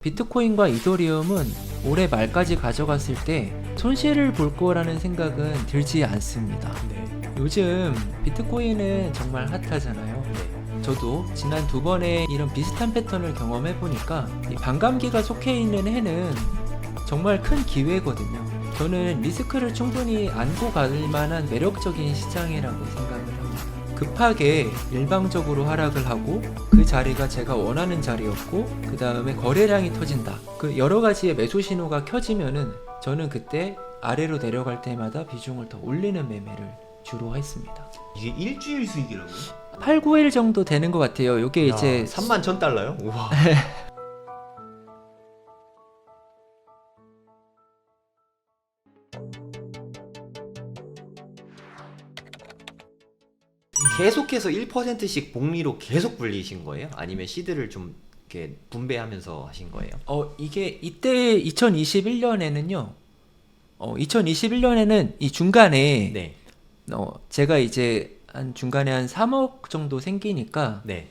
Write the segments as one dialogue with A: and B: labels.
A: 비트코인과 이더리움은 올해 말까지 가져갔을 때 손실을 볼 거라는 생각은 들지 않습니다.
B: 네.
A: 요즘 비트코인은 정말 핫하잖아요.
B: 네.
A: 저도 지난 두 번의 이런 비슷한 패턴을 경험해 보니까 이 반감기가 속해 있는 해는 정말 큰 기회거든요. 저는 리스크를 충분히 안고 갈 만한 매력적인 시장이라고 생각을 합니다. 급하게 일방적으로 하락을 하고 그 자리가 제가 원하는 자리였고 그 다음에 거래량이 터진다. 그 여러 가지의 매수 신호가 켜지면은 저는 그때 아래로 내려갈 때마다 비중을 더 올리는 매매를 주로 했습니다.
B: 이게 일주일 수익이라고요?
A: 8, 9일 정도 되는 것 같아요. 이게 이제
B: 31,000달러요? 우와. 계속해서 1%씩 복리로 계속 불리신 거예요? 아니면 시드를 좀 이렇게 분배하면서 하신 거예요?
A: 이게 이때 2021년에는요. 2021년에는 이 중간에
B: 네.
A: 제가 이제 한 중간에 한 3억 정도 생기니까
B: 네.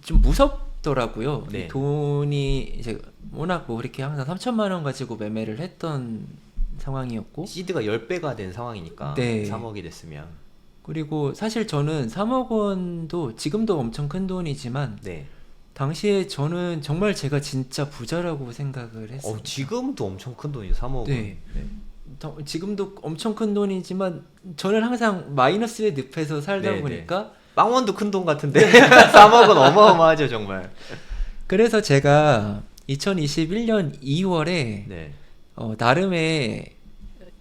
A: 좀 무섭더라고요.
B: 네.
A: 이 돈이 이제 워낙 뭐 이렇게 항상 3천만 원 가지고 매매를 했던 상황이었고,
B: 시드가 10배가 된 상황이니까
A: 네.
B: 3억이 됐으면.
A: 그리고 사실 저는 3억 원도 지금도 엄청 큰 돈이지만
B: 네.
A: 당시에 저는 정말 제가 진짜 부자라고 생각을 했어요.
B: 지금도 엄청 큰 돈이에요. 3억은.
A: 네. 지금도 엄청 큰 돈이지만 저는 항상 마이너스의 늪에서 살다
B: 네,
A: 보니까
B: 빵원도 큰 돈 같은데 3억은 어마어마하죠 정말.
A: 그래서 제가 2021년 2월에
B: 네.
A: 나름의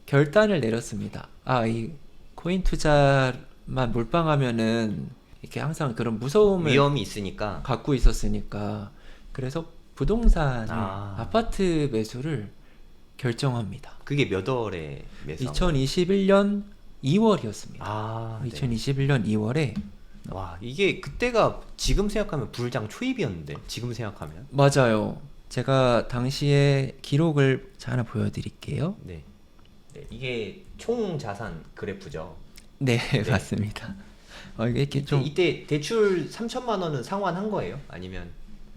A: 결단을 내렸습니다. 이 코인 투자만 몰빵하면은 이렇게 항상 그런 무서움을
B: 위험이 있으니까.
A: 갖고 있었으니까 그래서 부동산 아파트 매수를 결정합니다.
B: 그게 몇 월에 매수?
A: 2021년 2월이었습니다.
B: 네.
A: 2021년 2월에
B: 와, 이게 그때가 지금 생각하면 불장 초입이었는데 지금 생각하면.
A: 맞아요. 제가 당시에 기록을 하나 보여드릴게요.
B: 네. 이게 총 자산 그래프죠.
A: 네, 맞습니다. 이게 이렇게 좀
B: 이때 대출 3천만 원은 상환한 거예요? 아니면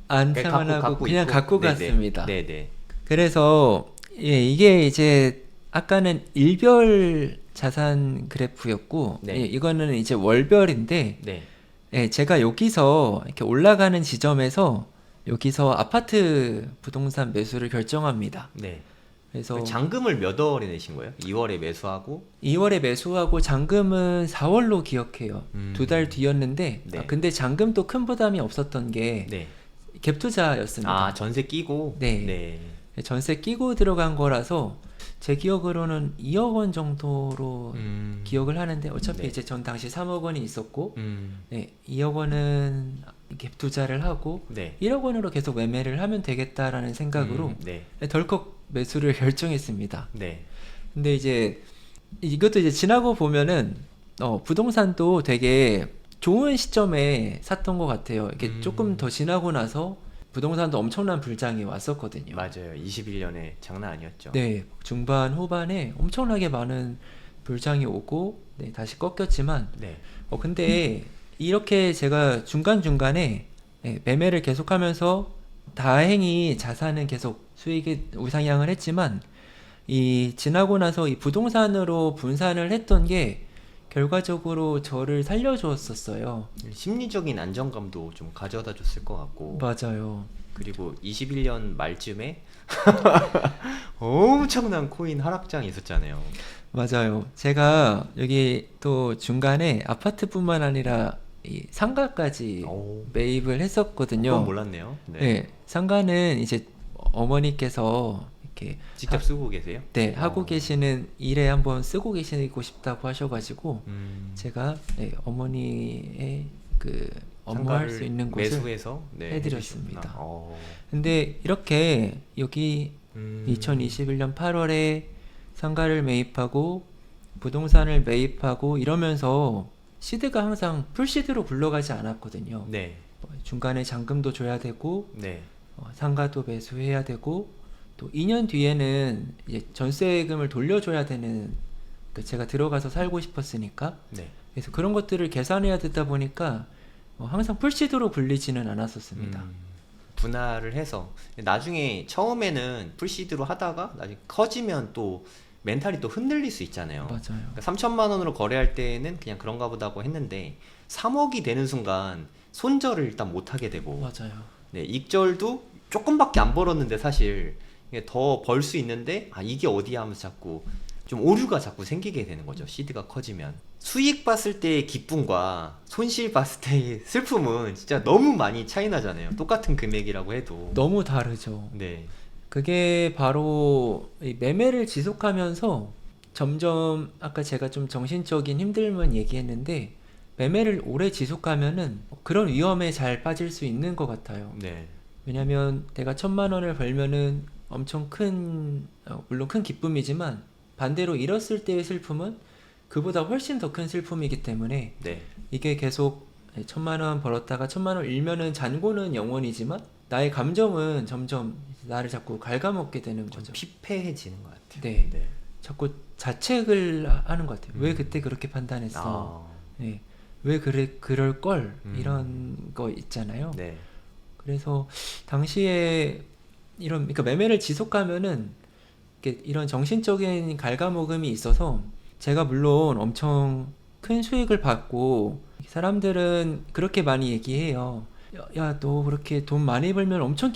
A: 안
B: 그냥
A: 상환하고 그냥
B: 있고?
A: 갖고
B: 네네.
A: 갔습니다.
B: 네네.
A: 그래서 이게 이제 아까는 일별 자산 그래프였고
B: 네.
A: 이거는 이제 월별인데
B: 네.
A: 제가 여기서 이렇게 올라가는 지점에서 여기서 아파트 부동산 매수를 결정합니다.
B: 네.
A: 그래서
B: 잔금을 몇 월에 내신 거예요? 2월에 매수하고
A: 2월에 매수하고 잔금은 4월로 기억해요. 2달 뒤였는데
B: 네.
A: 근데 잔금도 큰 부담이 없었던 게
B: 네.
A: 갭 투자였습니다.
B: 전세 끼고.
A: 네. 전세 끼고 들어간 거라서 제 기억으로는 2억 원 정도로 기억을 하는데 어차피
B: 네.
A: 이제 전 당시 3억 원이 있었고
B: 음.
A: 2억 원은 갭 투자를 하고
B: 네.
A: 1억 원으로 계속 매매를 하면 되겠다라는 생각으로
B: 네.
A: 덜컥 매수를 결정했습니다.
B: 네.
A: 근데 이제 이것도 이제 지나고 보면은 부동산도 되게 좋은 시점에 샀던 것 같아요. 이게 조금 더 지나고 나서 부동산도 엄청난 불장이 왔었거든요.
B: 맞아요. 21년에 장난 아니었죠.
A: 네, 중반 후반에 엄청나게 많은 불장이 오고 다시 꺾였지만
B: 네.
A: 근데 이렇게 제가 중간중간에 매매를 계속하면서 다행히 자산은 계속 수익이 우상향을 했지만 이 지나고 나서 이 부동산으로 분산을 했던 게 결과적으로 저를 살려주었었어요.
B: 심리적인 안정감도 좀 가져다 줬을 것 같고.
A: 맞아요.
B: 그리고 21년 말쯤에 엄청난 코인 하락장이 있었잖아요.
A: 맞아요. 제가 여기 또 중간에 아파트뿐만 아니라 이 상가까지 매입을 했었거든요.
B: 그건 몰랐네요.
A: 네, 상가는 이제 어머니께서 이렇게
B: 직접 쓰고 계세요?
A: 하고 계시는 일에 한번 쓰고 계시고 싶다고 하셔가지고 제가 어머니의 그 업무할 수 있는 곳을
B: 매수해서
A: 해드렸습니다. 근데 이렇게 여기 2021년 8월에 상가를 매입하고 부동산을 매입하고 이러면서 시드가 항상 풀시드로 굴러가지 않았거든요.
B: 네.
A: 중간에 잔금도 줘야 되고
B: 네.
A: 상가도 매수해야 되고 또 2년 뒤에는 이제 전세금을 돌려줘야 되는 제가 들어가서 살고 싶었으니까
B: 네.
A: 그래서 그런 것들을 계산해야 되다 보니까 항상 풀시드로 굴리지는 않았었습니다.
B: 분할을 해서 나중에 처음에는 풀시드로 하다가 나중에 커지면 또 멘탈이 또 흔들릴 수 있잖아요.
A: 맞아요.
B: 그러니까 3천만 원으로 거래할 때는 그냥 그런가 보다고 했는데 3억이 되는 순간 손절을 일단 못 하게 되고
A: 맞아요.
B: 네, 익절도 조금밖에 안 벌었는데 사실 더 벌 수 있는데 아 이게 어디야 하면서 자꾸 좀 오류가 자꾸 생기게 되는 거죠. 시드가 커지면. 수익 봤을 때의 기쁨과 손실 봤을 때의 슬픔은 진짜 너무 많이 차이 나잖아요. 똑같은 금액이라고 해도.
A: 너무 다르죠.
B: 네.
A: 그게 바로 이 매매를 지속하면서 점점 아까 제가 좀 정신적인 힘듦은 얘기했는데 매매를 오래 지속하면은 그런 위험에 잘 빠질 수 있는 것 같아요.
B: 네.
A: 왜냐면 내가 1,000만 원을 벌면은 엄청 물론 큰 기쁨이지만 반대로 잃었을 때의 슬픔은 그보다 훨씬 더 큰 슬픔이기 때문에
B: 네.
A: 이게 계속 1,000만 원 벌었다가 1,000만 원 잃으면은 잔고는 영원이지만 나의 감정은 점점 나를 자꾸 갉아먹게 되는
B: 좀
A: 거죠.
B: 피폐해지는 것 같아요.
A: 네.
B: 네.
A: 자꾸 자책을 하는 것 같아요. 왜 그때 그렇게 판단했어?
B: 아,
A: 네. 왜 그럴 걸?
B: 음.
A: 이런 거 있잖아요.
B: 네.
A: 그래서 당시에 그러니까 매매를 지속하면은 이런 정신적인 갉아먹음이 있어서 제가 물론 엄청 큰 수익을 받고 사람들은 그렇게 많이 얘기해요. 야, 너 그렇게 돈 많이 벌면 엄청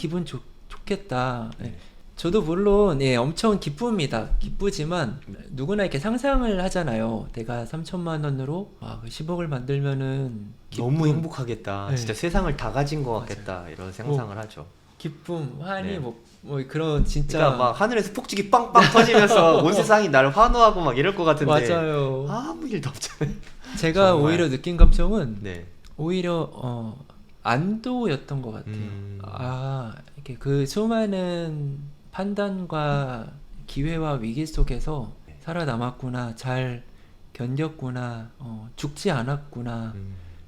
A: 좋겠다.
B: 네.
A: 저도 물론 엄청 기쁘지만 누구나 이렇게 상상을 하잖아요. 내가 3천만 원으로 10억을 만들면은
B: 너무 행복하겠다.
A: 네.
B: 진짜 세상을 다 가진 것
A: 맞아요.
B: 같겠다. 이런 상상을 하죠.
A: 기쁨, 환희
B: 네.
A: 뭐 그런 진짜
B: 그러니까 막 하늘에서 폭죽이 빵빵 터지면서 온 세상이 나를 환호하고 막 이럴 것 같은데
A: 맞아요.
B: 아무 일도 없잖아요.
A: 제가
B: 정말.
A: 오히려 느낀 감정은
B: 네.
A: 오히려 안도였던 것 같아요. 이렇게 그 수많은 판단과 기회와 위기 속에서
B: 네.
A: 살아남았구나, 잘 견뎠구나, 죽지 않았구나.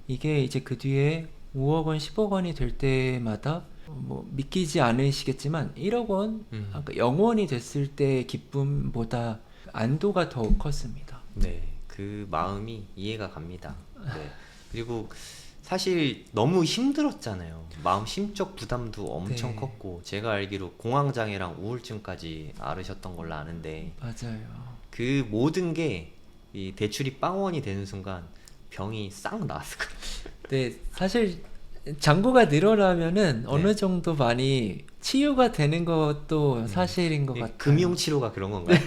A: 이게 이제 그 뒤에 5억 원, 10억 원이 될 때마다 뭐 믿기지 않으시겠지만 1억 원, 아까 영원이 됐을 때의 기쁨보다 안도가 더 컸습니다.
B: 네. 그 마음이 이해가 갑니다. 네. 그리고 사실 너무 힘들었잖아요. 마음 심적 부담도 엄청
A: 네.
B: 컸고 제가 알기로 공황장애랑 우울증까지 앓으셨던 걸로 아는데
A: 맞아요.
B: 그 모든 게 이 대출이 빵원이 되는 순간 병이 싹 나았을 거예요.
A: 네, 사실 잔고가 늘어나면은 어느 정도 많이 치유가 되는 것도 사실인 것 같아요.
B: 금융치료가 그런 건가요?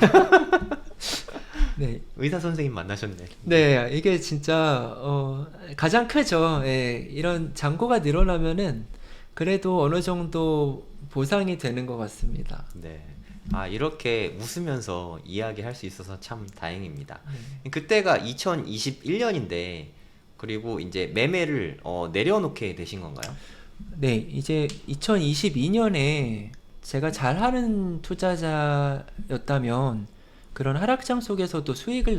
A: 네,
B: 의사 선생님 만나셨네.
A: 네, 이게 진짜 가장 크죠. 예, 이런 잔고가 늘어나면은 그래도 어느 정도 보상이 되는 것 같습니다.
B: 네. 아, 이렇게 웃으면서 이야기할 수 있어서 참 다행입니다.
A: 네.
B: 그때가 2021년인데 그리고 이제 매매를 내려놓게 되신 건가요?
A: 네, 이제 2022년에 제가 잘하는 투자자였다면 그런 하락장 속에서도 수익을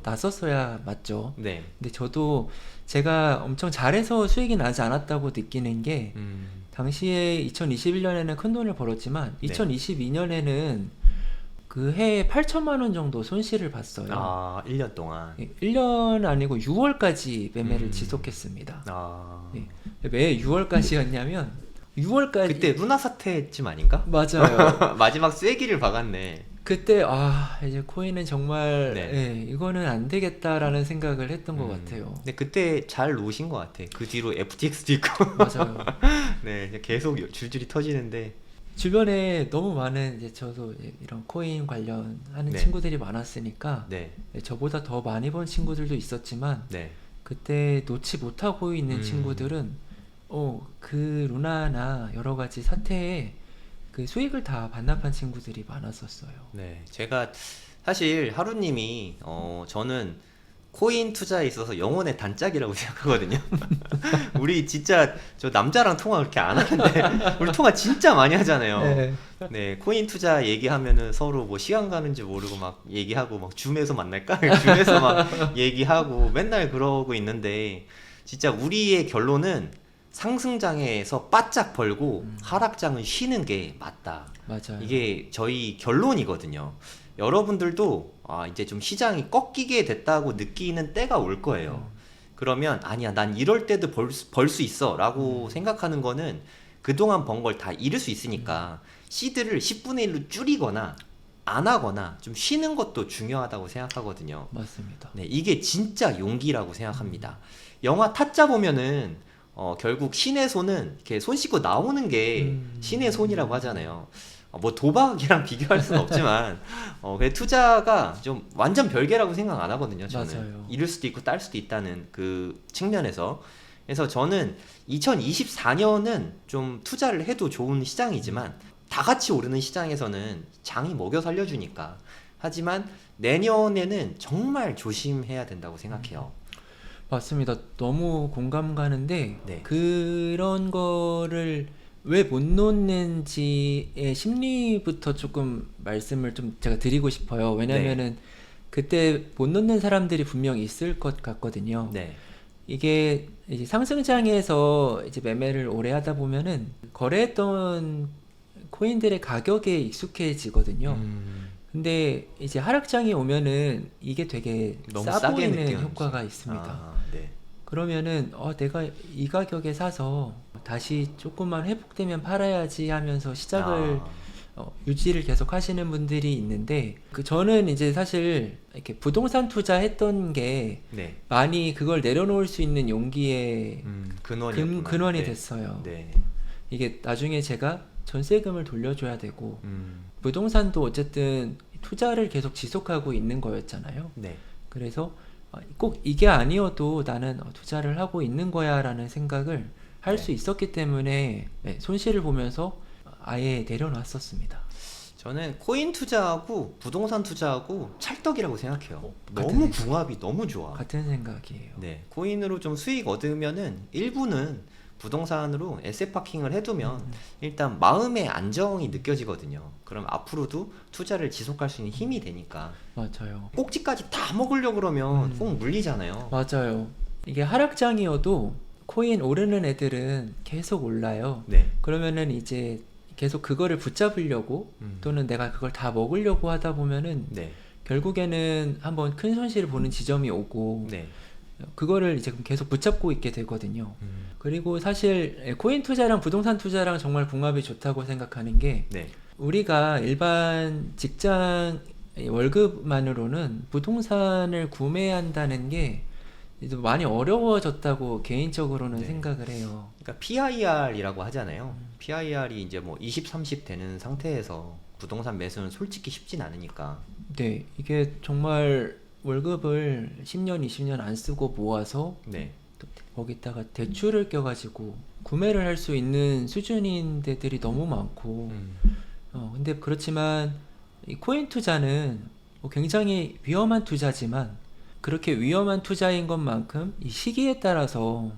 A: 났었어야 맞죠.
B: 네.
A: 근데 저도 제가 엄청 잘해서 수익이 나지 않았다고 느끼는 게 당시에 2021년에는 큰 돈을 벌었지만
B: 네.
A: 2022년에는 그 해에 8천만 원 정도 손실을 봤어요.
B: 아, 1년 동안.
A: 1년 아니고 6월까지 매매를
B: 음.
A: 지속했습니다.
B: 아.
A: 네. 왜 6월까지였냐면 6월까지
B: 그때 루나 사태쯤 아닌가?
A: 맞아요.
B: 마지막 쐐기를 박았네.
A: 그때 이제 코인은 정말
B: 네.
A: 이거는 안 되겠다라는 생각을 했던 것 같아요.
B: 근데 그때 잘 놓으신 것 같아. 그 뒤로 FTX도 있고.
A: 맞아요.
B: 네, 이제 계속 줄줄이 터지는데.
A: 주변에 너무 많은 이제 저도 이런 코인 관련하는
B: 네.
A: 친구들이 많았으니까
B: 네,
A: 저보다 더 많이 본 친구들도 있었지만
B: 네.
A: 그때 놓지 못하고 있는 친구들은 그 루나나 여러 가지 사태에 그 수익을 다 반납한 친구들이 많았었어요.
B: 네, 제가 사실 하루님이 저는 코인 투자에 있어서 영혼의 단짝이라고 생각하거든요. 우리 진짜 저 남자랑 통화 그렇게 안 하는데 우리 통화 진짜 많이 하잖아요.
A: 네.
B: 네, 코인 투자 얘기하면은 서로 뭐 시간 가는 줄 모르고 막 얘기하고 막 줌에서 만날까? 줌에서 막 얘기하고 맨날 그러고 있는데 진짜 우리의 결론은 상승장에서 바짝 벌고 하락장은 쉬는 게 맞다.
A: 맞아요.
B: 이게 저희 결론이거든요. 여러분들도 이제 좀 시장이 꺾이게 됐다고 느끼는 때가 올 거예요. 그러면 아니야, 난 이럴 때도 벌 수 있어 라고 생각하는 거는 그동안 번 걸 다 잃을 수 있으니까 시드를 10분의 1로 줄이거나 안 하거나 좀 쉬는 것도 중요하다고 생각하거든요.
A: 맞습니다.
B: 네, 이게 진짜 용기라고 생각합니다. 영화 타짜 보면은 결국 신의 손은 이렇게 손 씻고 나오는 게 신의 손이라고 하잖아요. 뭐 도박이랑 비교할 수는 없지만 그 투자가 좀 완전 별개라고 생각 안 하거든요. 저는
A: 맞아요.
B: 잃을 수도 있고 딸 수도 있다는 그 측면에서. 그래서 저는 2024년은 좀 투자를 해도 좋은 시장이지만 다 같이 오르는 시장에서는 장이 먹여 살려주니까. 하지만 내년에는 정말 조심해야 된다고 생각해요.
A: 맞습니다. 너무 공감 가는데
B: 네.
A: 그런 거를 왜 못 놓는지의 심리부터 조금 말씀을 좀 제가 드리고 싶어요. 왜냐면은 그때 못 놓는 사람들이 분명 있을 것 같거든요.
B: 네.
A: 이게 이제 상승장에서 이제 매매를 오래 하다 보면은 거래했던 코인들의 가격에 익숙해지거든요. 근데 이제 하락장이 오면은 이게 되게
B: 너무
A: 싸
B: 싸게
A: 보이는
B: 느껴지죠.
A: 효과가 있습니다.
B: 아, 네.
A: 그러면은 내가 이 가격에 사서 다시 조금만 회복되면 팔아야지 하면서 시작을 유지를 계속 하시는 분들이 있는데 저는 이제 사실 이렇게 부동산 투자했던 게
B: 네.
A: 많이 그걸 내려놓을 수 있는 용기의
B: 근원이었구나.
A: 근원이
B: 네.
A: 됐어요.
B: 네.
A: 이게 나중에 제가 전세금을 돌려줘야 되고
B: 음,
A: 부동산도 어쨌든 투자를 계속 지속하고 있는 거였잖아요.
B: 네.
A: 그래서 꼭 이게 아니어도 나는 투자를 하고 있는 거야 라는 생각을 할 수
B: 네.
A: 있었기 때문에 손실을 보면서 아예 내려놨었습니다.
B: 저는 코인 투자하고 부동산 투자하고 찰떡이라고 생각해요.
A: 같은
B: 너무
A: 생각.
B: 궁합이 너무 좋아.
A: 같은 생각이에요.
B: 네. 코인으로 좀 수익 얻으면은 일부는 부동산으로 에셋 파킹을 해두면 일단 마음의 안정이 느껴지거든요. 그럼 앞으로도 투자를 지속할 수 있는 힘이 되니까.
A: 맞아요.
B: 꼭지까지 다 먹으려고 그러면 꼭 물리잖아요.
A: 맞아요. 이게 하락장이어도 코인 오르는 애들은 계속 올라요.
B: 네.
A: 그러면은 이제 계속 그거를 붙잡으려고 또는 내가 그걸 다 먹으려고 하다 보면은
B: 네.
A: 결국에는 한번 큰 손실을 보는 지점이 오고
B: 네.
A: 그거를 이제 계속 붙잡고 있게 되거든요. 그리고 사실 코인 투자랑 부동산 투자랑 정말 궁합이 좋다고 생각하는 게
B: 네.
A: 우리가 일반 직장 월급만으로는 부동산을 구매한다는 게 이제 많이 어려워졌다고 개인적으로는
B: 네.
A: 생각을 해요.
B: 그러니까 PIR이라고 하잖아요. PIR이 이제 뭐 20, 30 되는 상태에서 부동산 매수는 솔직히 쉽진 않으니까.
A: 네, 이게 정말 월급을 10년, 20년 안 쓰고 모아서
B: 네.
A: 또 거기다가 대출을 껴가지고 구매를 할 수 있는 수준인 데들이 너무 많고 근데 그렇지만 이 코인 투자는 굉장히 위험한 투자지만 그렇게 위험한 투자인 것만큼 이 시기에 따라서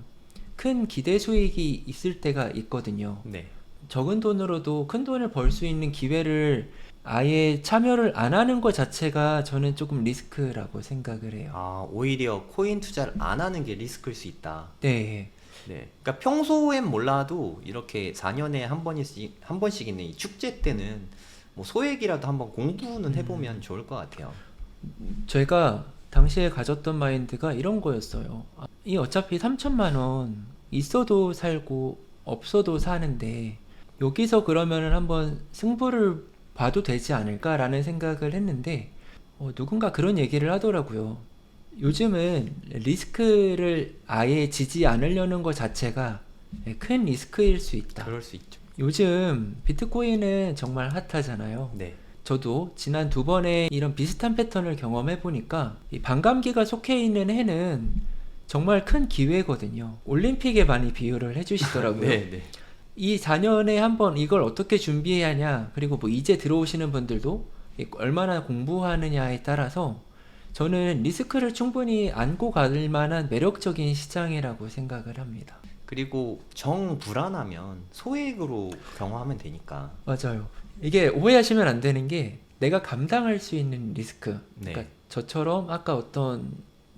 A: 큰 기대 수익이 있을 때가 있거든요.
B: 네.
A: 적은 돈으로도 큰 돈을 벌 수 있는 기회를 아예 참여를 안 하는 것 자체가 저는 조금 리스크라고 생각을 해요.
B: 아, 오히려 코인 투자를 안 하는 게 리스크일 수 있다.
A: 네.
B: 네. 그러니까 평소엔 몰라도 이렇게 4년에 한 번씩 있는 이 축제 때는 뭐 소액이라도 한번 공부는 해보면 좋을 것 같아요.
A: 제가 당시에 가졌던 마인드가 이런 거였어요. 이 어차피 3천만 원 있어도 살고 없어도 사는데 여기서 그러면은 한번 승부를 봐도 되지 않을까라는 생각을 했는데 누군가 그런 얘기를 하더라고요. 요즘은 리스크를 아예 지지 않으려는 것 자체가 큰 리스크일 수 있다.
B: 그럴 수 있죠.
A: 요즘 비트코인은 정말 핫하잖아요.
B: 네.
A: 저도 지난 2번의 이런 비슷한 패턴을 경험해 보니까 이 반감기가 속해 있는 해는 정말 큰 기회거든요. 올림픽에 많이 비유를 해주시더라고요.
B: 네, 네.
A: 이 4년에 한번 이걸 어떻게 준비해야 하냐, 그리고 뭐 이제 들어오시는 분들도 얼마나 공부하느냐에 따라서 저는 리스크를 충분히 안고 갈 만한 매력적인 시장이라고 생각을 합니다.
B: 그리고 정 불안하면 소액으로 경험하면 되니까.
A: 맞아요. 이게 오해하시면 안 되는 게 내가 감당할 수 있는 리스크.
B: 네.
A: 그러니까 저처럼 아까 어떤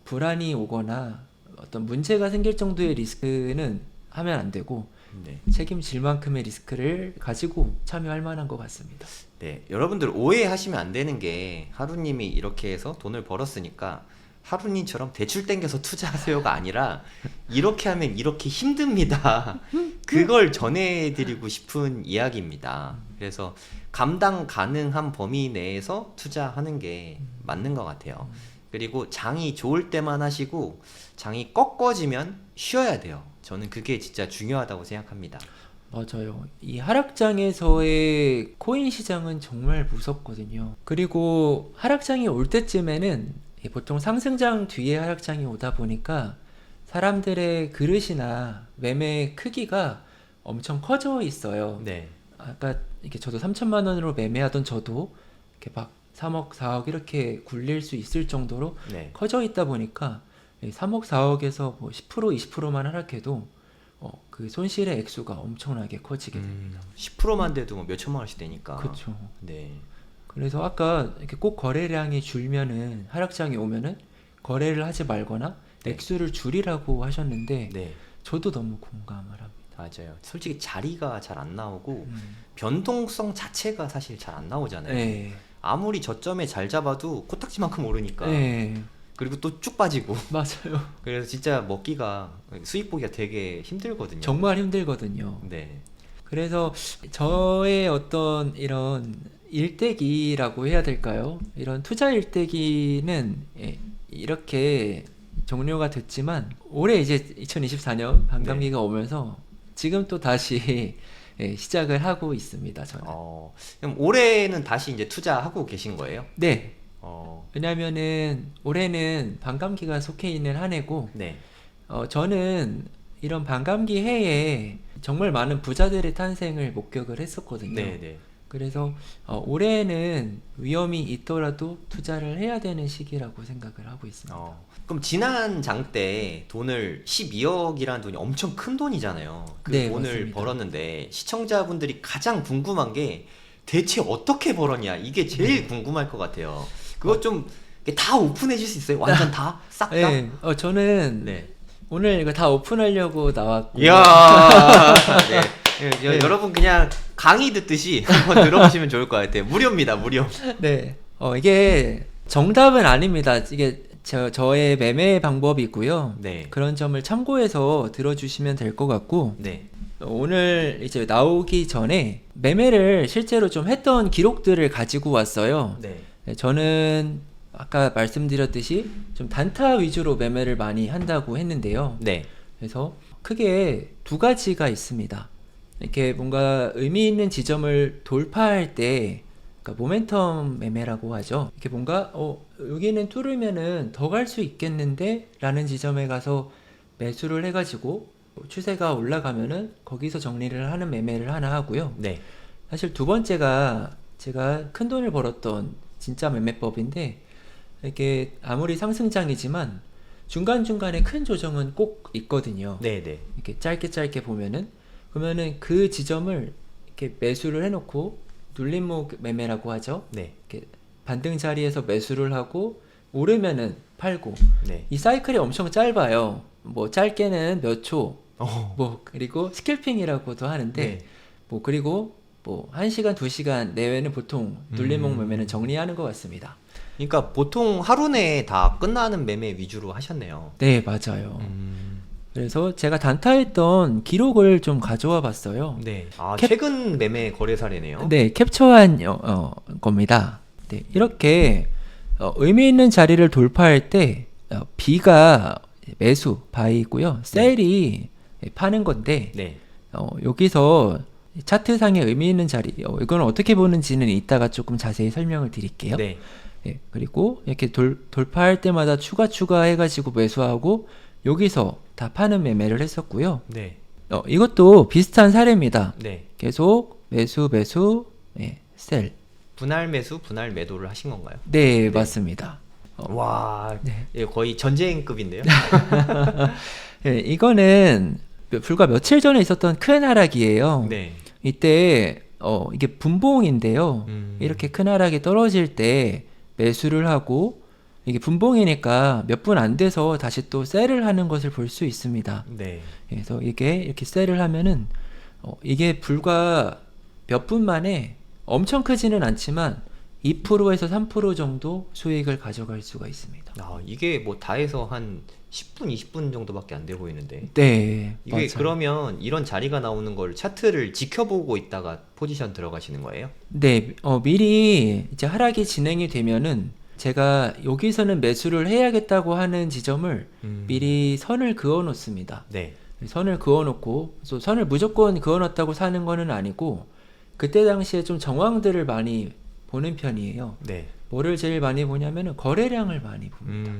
A: 불안이 오거나 어떤 문제가 생길 정도의 리스크는 하면 안 되고
B: 네.
A: 책임질 만큼의 리스크를 가지고 참여할 만한 것 같습니다.
B: 네, 여러분들 오해하시면 안 되는 게 하루님이 이렇게 해서 돈을 벌었으니까 하루님처럼 대출 땡겨서 투자하세요가 아니라 이렇게 하면 이렇게 힘듭니다. 그걸 전해드리고 싶은 이야기입니다. 그래서 감당 가능한 범위 내에서 투자하는 게 맞는 것 같아요. 그리고 장이 좋을 때만 하시고 장이 꺾어지면 쉬어야 돼요. 저는 그게 진짜 중요하다고 생각합니다.
A: 맞아요. 이 하락장에서의 코인 시장은 정말 무섭거든요. 그리고 하락장이 올 때쯤에는 보통 상승장 뒤에 하락장이 오다 보니까 사람들의 그릇이나 매매 크기가 엄청 커져 있어요.
B: 네.
A: 아까 이렇게 저도 3천만 원으로 매매하던 저도 이렇게 막 3억, 4억 이렇게 굴릴 수 있을 정도로
B: 네.
A: 커져 있다 보니까 3억, 4억에서 뭐 10%, 20%만 하락해도 그 손실의 액수가 엄청나게 커지게 됩니다.
B: 10%만 돼도 뭐 몇천만 원씩 되니까.
A: 그렇죠.
B: 네.
A: 그래서 아까 이렇게 꼭 거래량이 줄면은 하락장이 오면은 거래를 하지 말거나
B: 네.
A: 액수를 줄이라고 하셨는데
B: 네.
A: 저도 너무 공감을 합니다.
B: 맞아요. 솔직히 자리가 잘 안 나오고
A: 음.
B: 변동성 자체가 사실 잘 안 나오잖아요.
A: 네.
B: 아무리 저점에 잘 잡아도 코딱지만큼 오르니까.
A: 네.
B: 그리고 또 쭉 빠지고.
A: 맞아요.
B: 그래서 진짜 먹기가 수익 보기가 되게 힘들거든요.
A: 정말 힘들거든요.
B: 네.
A: 그래서 저의 어떤 이런 일대기라고 해야 될까요? 이런 투자 일대기는 이렇게 종료가 됐지만 올해 이제 2024년 반감기가 오면서 지금 또 다시 시작을 하고 있습니다. 저는.
B: 그럼 올해는 다시 이제 투자하고 계신 거예요?
A: 네.
B: 어,
A: 왜냐면은 올해는 반감기가 속해 있는 한 해고
B: 네.
A: 저는 이런 반감기 해에 정말 많은 부자들의 탄생을 목격을 했었거든요.
B: 네, 네.
A: 그래서 올해는 위험이 있더라도 투자를 해야 되는 시기라고 생각을 하고 있습니다.
B: 그럼 지난 장 때 돈을 12억이라는 돈이 엄청 큰 돈이잖아요. 그
A: 네,
B: 돈을
A: 맞습니다.
B: 벌었는데 시청자분들이 가장 궁금한 게 대체 어떻게 벌었냐 이게 제일 궁금할 것 같아요. 그거 좀 다 오픈해 줄 수 있어요? 완전 다? 싹 다?
A: 네, 저는
B: 네.
A: 오늘 이거 다 오픈하려고 나왔고
B: 이야. 네.
A: 네.
B: 여러분 그냥 강의 듣듯이 한번 들어보시면 좋을 것 같아요. 무료입니다, 무료.
A: 네, 이게 정답은 아닙니다. 이게 저의 매매 방법이고요.
B: 네.
A: 그런 점을 참고해서 들어주시면 될 것 같고
B: 네.
A: 오늘 이제 나오기 전에 매매를 실제로 좀 했던 기록들을 가지고 왔어요.
B: 네.
A: 네, 저는 아까 말씀드렸듯이 좀 단타 위주로 매매를 많이 한다고 했는데요.
B: 네.
A: 그래서 크게 두 가지가 있습니다. 이렇게 뭔가 의미 있는 지점을 돌파할 때, 그러니까 모멘텀 매매라고 하죠. 이렇게 뭔가 여기는 뚫으면은 더 갈 수 있겠는데 라는 지점에 가서 매수를 해가지고 추세가 올라가면은 거기서 정리를 하는 매매를 하나 하고요.
B: 네.
A: 사실 두 번째가 제가 큰 돈을 벌었던 진짜 매매법인데, 이렇게 아무리 상승장이지만 중간중간에 큰 조정은 꼭 있거든요.
B: 네, 네.
A: 이렇게 짧게 보면은, 그러면은 그 지점을 이렇게 매수를 해놓고 눌림목 매매라고 하죠.
B: 네.
A: 이렇게 반등 자리에서 매수를 하고 오르면은 팔고,
B: 네.
A: 이 사이클이 엄청 짧아요. 뭐 짧게는 몇 초,
B: 어.
A: 뭐 그리고 스캘핑이라고도 하는데
B: 네.
A: 뭐 그리고 뭐 1시간, 2시간 내외는 보통 눌림목 매매는 정리하는 것 같습니다.
B: 그러니까 보통 하루 내에 다 끝나는 매매 위주로 하셨네요.
A: 네, 맞아요. 그래서 제가 단타했던 기록을 좀 가져와 봤어요.
B: 네.
A: 캡-
B: 최근 매매 거래 사례네요.
A: 네, 캡처한 겁니다. 네, 이렇게 의미 있는 자리를 돌파할 때 B가 매수, 바이고요. 셀이 파는 건데
B: 네.
A: 여기서 차트상의 의미 있는 자리, 이건 어떻게 보는지는 이따가 조금 자세히 설명을 드릴게요.
B: 네.
A: 예, 그리고 이렇게 돌파할 때마다 추가 해가지고 매수하고 여기서 다 파는 매매를 했었고요.
B: 네.
A: 이것도 비슷한 사례입니다.
B: 네.
A: 계속 매수, 셀.
B: 분할 매수, 분할 매도를 하신 건가요?
A: 네, 맞습니다.
B: 와,
A: 네.
B: 예, 거의 전쟁급인데요.
A: 예, 이거는 불과 며칠 전에 있었던 큰 하락이에요.
B: 네.
A: 이때 이게 분봉인데요.
B: 이렇게
A: 이렇게 큰 하락이 떨어질 때 매수를 하고, 이게 분봉이니까 몇 분 안 돼서 다시 또 셀을 하는 것을 볼 수 있습니다.
B: 네.
A: 그래서 이게 이렇게 셀을 하면은 이게 불과 몇 분 만에 엄청 크지는 않지만 2%에서 3% 정도 수익을 가져갈 수가 있습니다.
B: 아, 이게 뭐 다 해서 한 10분, 20분 정도밖에 안 돼 보이는데.
A: 네,
B: 이게
A: 맞아요.
B: 그러면 이런 자리가 나오는 걸 차트를 지켜보고 있다가 포지션 들어가시는 거예요?
A: 네, 미리 이제 하락이 진행이 되면은 제가 여기서는 매수를 해야겠다고 하는 지점을 미리 선을 그어 놓습니다.
B: 네.
A: 선을 그어 놓고, 그래서 선을 무조건 그어 놨다고 사는 거는 아니고, 그때 당시에 좀 정황들을 많이 보는 편이에요.
B: 네.
A: 뭐를 제일 많이 보냐면은 거래량을 많이 봅니다.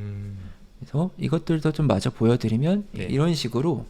A: 그래서 이것들도 좀 마저 보여드리면
B: 네.
A: 이런 식으로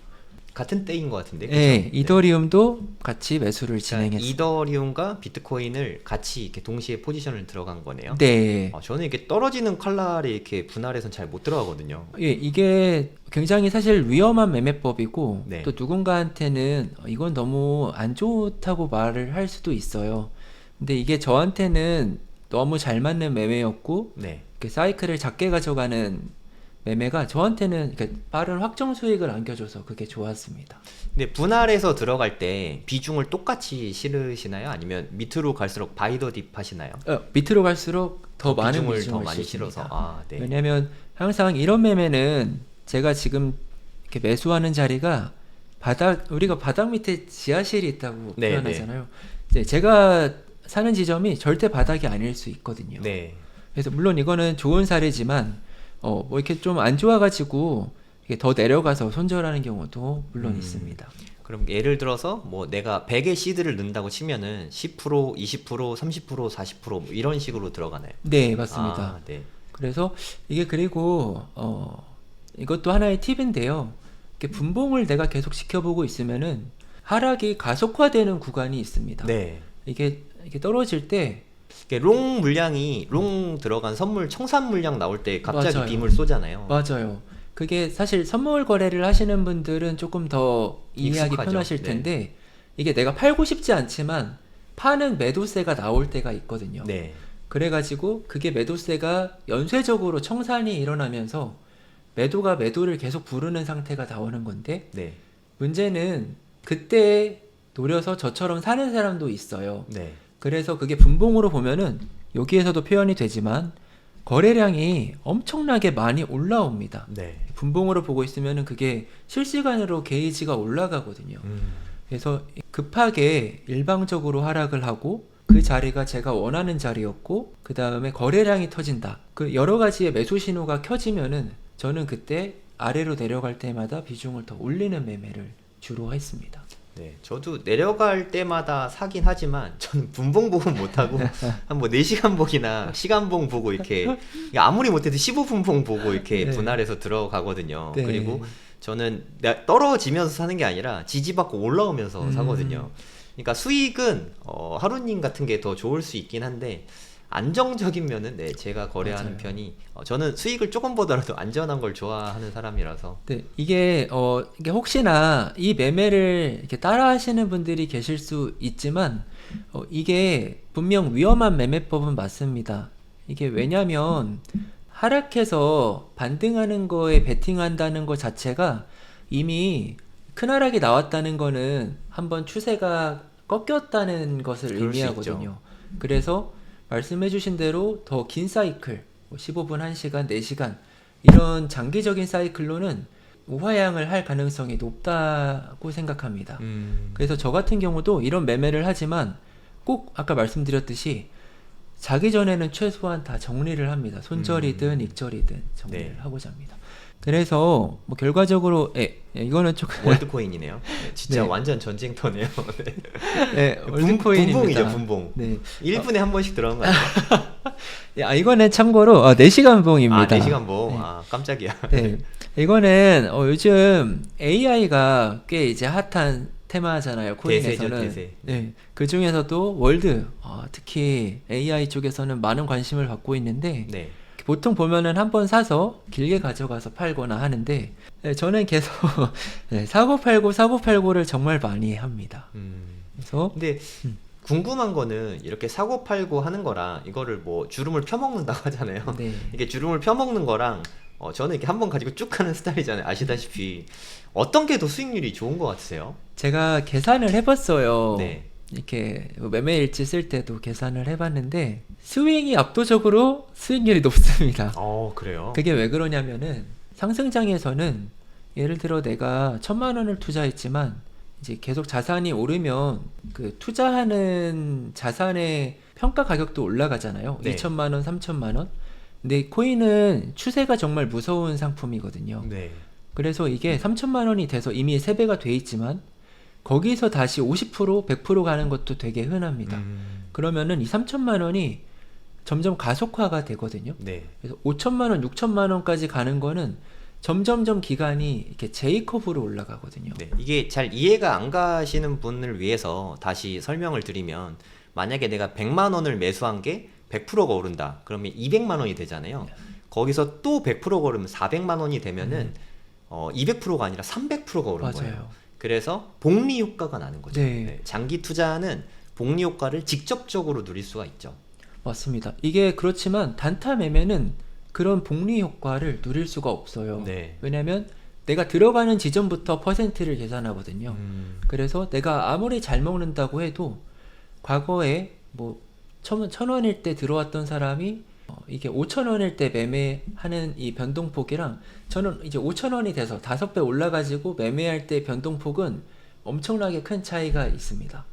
B: 같은 때인 것 같은데.
A: 네,
B: 그죠?
A: 이더리움도 같이 매수를
B: 그러니까
A: 진행했어요.
B: 이더리움과 비트코인을 같이 이렇게 동시에 포지션을 들어간 거네요.
A: 네,
B: 저는 이렇게 떨어지는 칼날이 이렇게 분할해선 잘 못 들어가거든요.
A: 예, 이게 굉장히 사실 위험한 매매법이고
B: 네.
A: 또 누군가한테는 이건 너무 안 좋다고 말을 할 수도 있어요. 근데 이게 저한테는 너무 잘 맞는 매매였고
B: 네.
A: 이렇게 사이클을 작게 가져가는 매매가 저한테는 이렇게 빠른 확정 수익을 안겨줘서 그게 좋았습니다.
B: 근데 분할해서 들어갈 때 비중을 똑같이 실으시나요? 아니면 밑으로 갈수록 바이더 딥 하시나요?
A: 밑으로 갈수록 더 많은
B: 비중을
A: 비중을
B: 더 많이
A: 실습니다.
B: 실어서. 아, 네.
A: 왜냐면 항상 이런 매매는 제가 지금 이렇게 매수하는 자리가 우리가 바닥 밑에 지하실이 있다고
B: 네,
A: 표현하잖아요. 이제 제가 사는 지점이 절대 바닥이 아닐 수 있거든요.
B: 네.
A: 그래서 물론 이거는 좋은 사례지만 뭐 이렇게 좀 안 좋아가지고 이게 더 내려가서 손절하는 경우도 물론 있습니다.
B: 그럼 예를 들어서 뭐 내가 100의 시드를 넣는다고 치면은 10%, 20%, 30%, 40% 뭐 이런 식으로 들어가나요?
A: 네, 맞습니다.
B: 아, 네.
A: 그래서 이게 그리고 이것도 하나의 팁인데요. 이렇게 분봉을 내가 계속 지켜보고 있으면은 하락이 가속화되는 구간이 있습니다.
B: 네.
A: 이게 떨어질 때
B: 이게 롱 물량이 롱 들어간 선물 청산 물량 나올 때 갑자기
A: 맞아요.
B: 빔을 쏘잖아요.
A: 맞아요. 그게 사실 선물 거래를 하시는 분들은 조금 더 이해하기
B: 익숙하죠.
A: 편하실
B: 네.
A: 텐데 이게 내가 팔고 싶지 않지만 파는 매도세가 나올 때가 있거든요.
B: 네.
A: 그래가지고 그게 매도세가 연쇄적으로 청산이 일어나면서 매도가 매도를 계속 부르는 상태가 나오는 건데
B: 네.
A: 문제는 그때 노려서 저처럼 사는 사람도 있어요.
B: 네.
A: 그래서 그게 분봉으로 보면은 여기에서도 표현이 되지만 거래량이 엄청나게 많이 올라옵니다.
B: 네.
A: 분봉으로 보고 있으면은 그게 실시간으로 게이지가 올라가거든요. 그래서 급하게 일방적으로 하락을 하고 그 자리가 제가 원하는 자리였고 그 다음에 거래량이 터진다. 그 여러 가지의 매수 신호가 켜지면은 저는 그때 아래로 내려갈 때마다 비중을 더 올리는 매매를 주로 했습니다.
B: 네, 저도 내려갈 때마다 사긴 하지만 저는 분봉 보고 못하고 한 뭐 4시간 봉이나 시간봉 보고 이렇게 아무리 못해도 15분봉 보고 이렇게
A: 네.
B: 분할해서 들어가거든요.
A: 네.
B: 그리고 저는 떨어지면서 사는 게 아니라 지지받고 올라오면서 사거든요. 그러니까 수익은 하루님 같은 게 더 좋을 수 있긴 한데 안정적인 면은 네, 제가 거래하는
A: 맞아요.
B: 편이 저는 수익을 조금 보더라도 안전한 걸 좋아하는 사람이라서
A: 네, 이게 혹시나 이 매매를 이렇게 따라 하시는 분들이 계실 수 있지만 이게 분명 위험한 매매법은 맞습니다. 이게 왜냐면 하락해서 반등하는 거에 베팅한다는 것 자체가 이미 큰 하락이 나왔다는 거는 한번 추세가 꺾였다는 것을
B: 그럴 수
A: 의미하거든요. 그래서 말씀해주신 대로 더 긴 사이클, 15분, 1시간, 4시간 이런 장기적인 사이클로는 우하향을 할 가능성이 높다고 생각합니다. 그래서 저 같은 경우도 이런 매매를 하지만 꼭 아까 말씀드렸듯이 자기 전에는 최소한 다 정리를 합니다. 손절이든 익절이든 정리를
B: 네.
A: 하고자 합니다. 그래서 뭐 결과적으로 이거는 조금
B: 월드코인이네요. 네, 진짜
A: 네.
B: 완전 전쟁터네요. 네.
A: 네, 월드코인입니다.
B: 분봉이죠, 분봉.
A: 네.
B: 1분에 한 번씩 들어간 거 아니에요?
A: 이거는 참고로 4시간 봉입니다.
B: 4시간 봉.
A: 네.
B: 깜짝이야.
A: 네. 이거는 요즘 AI가 꽤 이제 핫한 테마잖아요. 코인에서는.
B: 대세.
A: 네. 그 중에서도 월드, 특히 AI 쪽에서는 많은 관심을 받고 있는데
B: 네.
A: 보통 보면은 한 번 사서 길게 가져가서 팔거나 하는데 저는 계속 사고 팔고를 정말 많이 합니다. 그래서
B: 근데 궁금한 거는 이렇게 사고 팔고 하는 거랑 이거를 뭐 주름을 펴먹는다고 하잖아요.
A: 네.
B: 이게 주름을 펴먹는 거랑 저는 이렇게 한 번 가지고 쭉 가는 스타일이잖아요. 아시다시피 어떤 게 더 수익률이 좋은 것 같으세요?
A: 제가 계산을 해봤어요.
B: 네.
A: 이렇게 매매 일지 쓸 때도 계산을 해봤는데 스윙이 압도적으로 수익률이 높습니다.
B: 그래요?
A: 그게 왜 그러냐면은 상승장에서는 예를 들어 내가 1,000만 원을 투자했지만 이제 계속 자산이 오르면 그 투자하는 자산의 평가 가격도 올라가잖아요.
B: 네.
A: 2,000만 원, 3,000만 원. 근데 코인은 추세가 정말 무서운 상품이거든요.
B: 네.
A: 그래서 이게 3,000만 원이 돼서 이미 3배가 돼 있지만 거기서 다시 50%, 100% 가는 것도 되게 흔합니다. 그러면은 이 3,000만 원이 점점 가속화가 되거든요.
B: 네.
A: 그래서 5,000만 원, 6,000만 원까지 가는 거는 점점점 기간이 이렇게 J커브로 올라가거든요.
B: 네. 이게 잘 이해가 안 가시는 분을 위해서 다시 설명을 드리면 만약에 내가 100만 원을 매수한 게 100%가 오른다. 그러면 200만 원이 되잖아요. 거기서 또 100%가 오르면 400만 원이 되면은 200%가 아니라 300%가 오른 거예요.
A: 맞아요.
B: 그래서 복리 효과가 나는 거죠.
A: 네.
B: 네. 장기 투자는 복리 효과를 직접적으로 누릴 수가 있죠.
A: 맞습니다. 이게 그렇지만 단타 매매는 그런 복리 효과를 누릴 수가 없어요.
B: 네.
A: 왜냐면 내가 들어가는 지점부터 퍼센트를 계산하거든요. 그래서 내가 아무리 잘 먹는다고 해도 과거에 뭐 1,000원일 때 들어왔던 사람이 이게 5,000원일 때 매매하는 이 변동폭이랑 저는 이제 5,000원이 돼서 5배 올라가지고 매매할 때 변동폭은 엄청나게 큰 차이가 있습니다.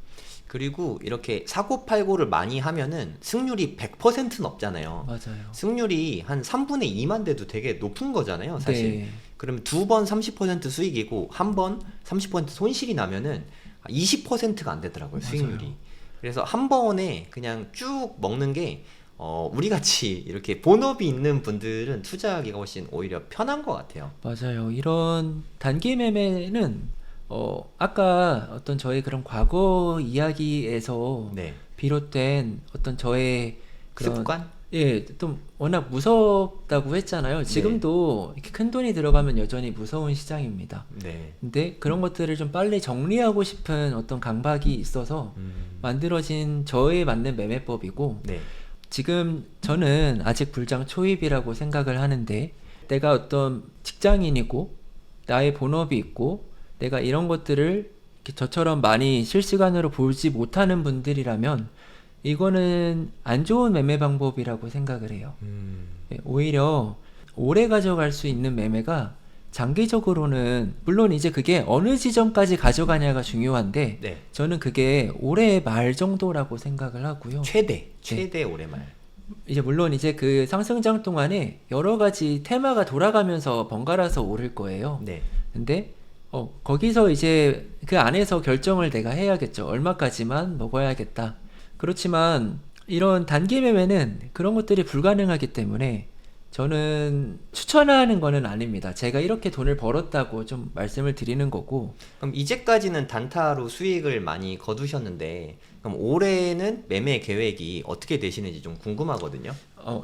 B: 그리고 이렇게 사고팔고를 많이 하면은 승률이 100%는 없잖아요.
A: 맞아요.
B: 승률이 한 3분의 2만 돼도 되게 높은 거잖아요, 사실.
A: 네.
B: 그러면 두 번 30% 수익이고 한 번 30% 손실이 나면은 20%가 안 되더라고요,
A: 맞아요.
B: 수익률이. 그래서 한 번에 그냥 쭉 먹는 게 우리 같이 이렇게 본업이 있는 분들은 투자하기가 훨씬 오히려 편한 것 같아요.
A: 맞아요. 이런 단기 매매는 아까 어떤 저의 그런 과거 이야기에서
B: 네.
A: 비롯된 어떤 저의 그런
B: 습관?
A: 예, 또 워낙 무섭다고 했잖아요. 지금도 이렇게 큰 돈이 들어가면 여전히 무서운 시장입니다.
B: 네.
A: 근데 그런 것들을 좀 빨리 정리하고 싶은 어떤 강박이 있어서 만들어진 저에 맞는 매매법이고
B: 네.
A: 지금 저는 아직 불장 초입이라고 생각을 하는데 내가 어떤 직장인이고 나의 본업이 있고 내가 이런 것들을 이렇게 저처럼 많이 실시간으로 보지 못하는 분들이라면 이거는 안 좋은 매매 방법이라고 생각을 해요. 예, 오히려 오래 가져갈 수 있는 매매가 장기적으로는 물론 이제 그게 어느 지점까지 가져가냐가 중요한데
B: 네.
A: 저는 그게 올해 말 정도라고 생각을 하고요.
B: 최대 오래말.
A: 이제 물론 이제 그 상승장 동안에 여러 가지 테마가 돌아가면서 번갈아서 오를 거예요.
B: 네.
A: 근데 거기서 이제 그 안에서 결정을 내가 해야겠죠. 얼마까지만 먹어야겠다. 그렇지만 이런 단기 매매는 그런 것들이 불가능하기 때문에 저는 추천하는 거는 아닙니다. 제가 이렇게 돈을 벌었다고 좀 말씀을 드리는 거고.
B: 그럼 이제까지는 단타로 수익을 많이 거두셨는데 그럼 올해는 매매 계획이 어떻게 되시는지 좀 궁금하거든요.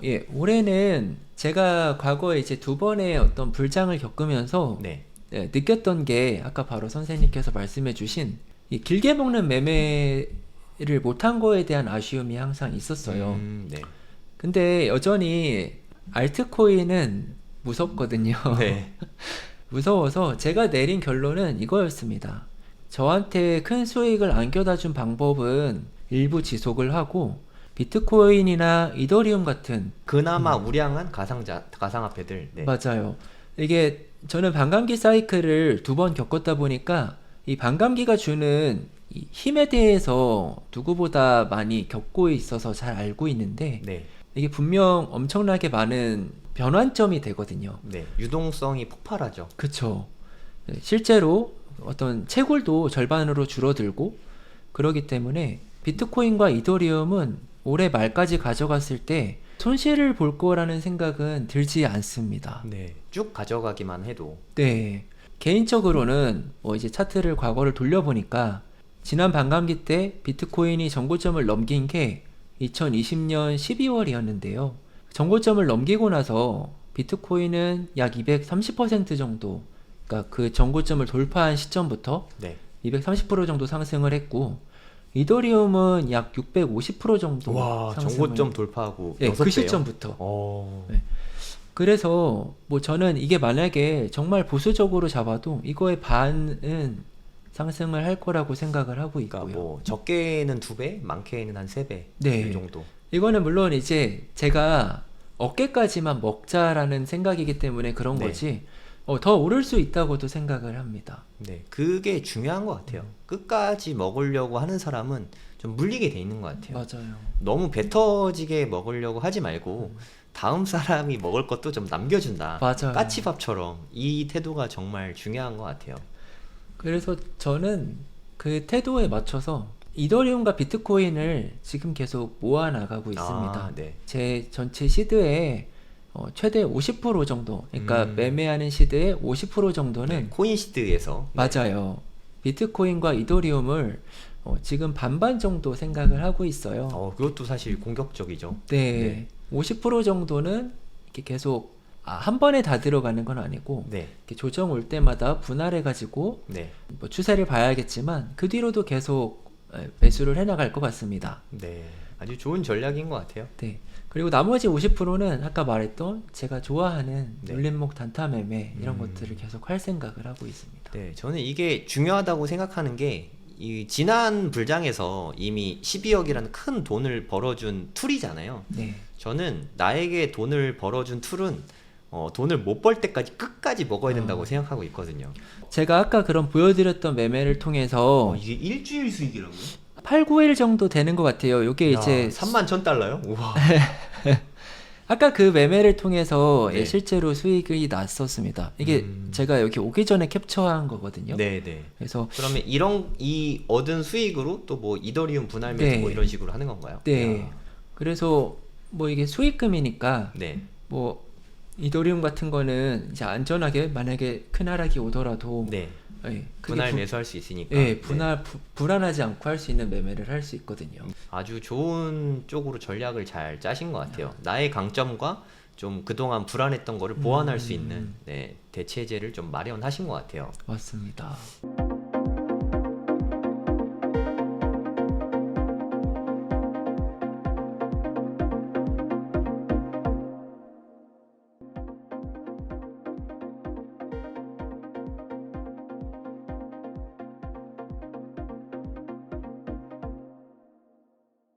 A: 예, 올해는 제가 과거에 이제 2번의 어떤 불장을 겪으면서
B: 네.
A: 네, 느꼈던 게 아까 바로 선생님께서 말씀해 주신 이 길게 먹는 매매를 못한 거에 대한 아쉬움이 항상 있었어요.
B: 네.
A: 근데 여전히 알트코인은 무섭거든요.
B: 네.
A: 무서워서 제가 내린 결론은 이거였습니다. 저한테 큰 수익을 안겨다 준 방법은 일부 지속을 하고 비트코인이나 이더리움 같은
B: 그나마 우량한 가상화폐들. 네.
A: 맞아요. 이게 저는 반감기 사이클을 2번 겪었다 보니까 이 반감기가 주는 이 힘에 대해서 누구보다 많이 겪고 있어서 잘 알고 있는데
B: 네.
A: 이게 분명 엄청나게 많은 변환점이 되거든요.
B: 네. 유동성이 폭발하죠.
A: 그쵸. 실제로 어떤 채굴도 절반으로 줄어들고 그러기 때문에 비트코인과 이더리움은 올해 말까지 가져갔을 때 손실을 볼 거라는 생각은 들지 않습니다.
B: 네. 쭉 가져가기만 해도.
A: 네. 개인적으로는 뭐 이제 차트를 과거를 돌려보니까 지난 반감기 때 비트코인이 정고점을 넘긴 게 2020년 12월이었는데요. 정고점을 넘기고 나서 비트코인은 약 230% 정도, 그러니까 그 정고점을 돌파한 시점부터
B: 네.
A: 230% 정도 상승을 했고 이더리움은 약 650% 정도
B: 와,
A: 상승을
B: 정고점 돌파하고
A: 네,
B: 6배요?
A: 그 시점부터.
B: 어.
A: 네. 그래서 뭐 저는 이게 만약에 정말 보수적으로 잡아도 이거의 반은 상승을 할 거라고 생각을 하고 있고요.
B: 그러니까 뭐 적게는 2배, 많게는 한 3배
A: 네.
B: 이 정도.
A: 이거는 물론 이제 제가 어깨까지만 먹자라는 생각이기 때문에 그런
B: 네.
A: 거지 더 오를 수 있다고도 생각을 합니다.
B: 네, 그게 중요한 것 같아요. 끝까지 먹으려고 하는 사람은 좀 물리게 돼 있는 것 같아요.
A: 맞아요.
B: 너무 배 터지게 먹으려고 하지 말고 다음 사람이 먹을 것도 좀 남겨준다.
A: 맞아요.
B: 까치밥처럼 이 태도가 정말 중요한 것 같아요.
A: 그래서 저는 그 태도에 맞춰서 이더리움과 비트코인을 지금 계속 모아 나가고 있습니다.
B: 아, 네.
A: 제 전체 시드의 최대 50% 정도, 그러니까 매매하는 시드의 50% 정도는
B: 네, 코인시드에서
A: 맞아요. 비트코인과 이더리움을 지금 반반 정도 생각을 하고 있어요.
B: 그것도 사실 공격적이죠.
A: 네, 50% 정도는 이렇게 계속 한 번에 다 들어가는 건 아니고
B: 네,
A: 이렇게 조정 올 때마다 분할해 가지고
B: 네,
A: 뭐 추세를 봐야겠지만 그 뒤로도 계속 매수를 해 나갈 것 같습니다.
B: 네. 아주 좋은 전략인 것 같아요.
A: 네. 그리고 나머지 50%는 아까 말했던 제가 좋아하는
B: 네.
A: 눌림목 단타 매매 이런 것들을 계속 할 생각을 하고 있습니다.
B: 네, 저는 이게 중요하다고 생각하는 게 이 지난 불장에서 이미 12억이라는 큰 돈을 벌어준 툴이잖아요.
A: 네.
B: 저는 나에게 돈을 벌어준 툴은 돈을 못 벌 때까지 끝까지 먹어야 된다고 생각하고 있거든요.
A: 제가 아까 그런 보여드렸던 매매를 통해서
B: 이게 일주일 수익이라고요?
A: 8, 9일 정도 되는 것 같아요. 이게 이제
B: 31,000달러요? 우와.
A: 아까 그 매매를 통해서
B: 네.
A: 실제로 수익이 났었습니다. 이게 제가 여기 오기 전에 캡처한 거거든요.
B: 네, 네.
A: 그래서
B: 그러면 이 얻은 수익으로 또 뭐 이더리움 분할 매수
A: 네.
B: 뭐 이런 식으로 하는 건가요?
A: 네.
B: 이야.
A: 그래서 뭐 이게 수익금이니까
B: 네.
A: 뭐 이더리움 같은 거는 이제 안전하게 만약에 큰 하락이 오더라도
B: 네.
A: 예, 그게
B: 분할 매수할 수 있으니까.
A: 예,
B: 네.
A: 불안하지 않고 할 수 있는 매매를 할 수 있거든요.
B: 아주 좋은 쪽으로 전략을 잘 짜신 것 같아요. 나의 강점과 좀 그동안 불안했던 거를 보완할 수 있는 대체제를 좀 마련하신 것 같아요.
A: 맞습니다.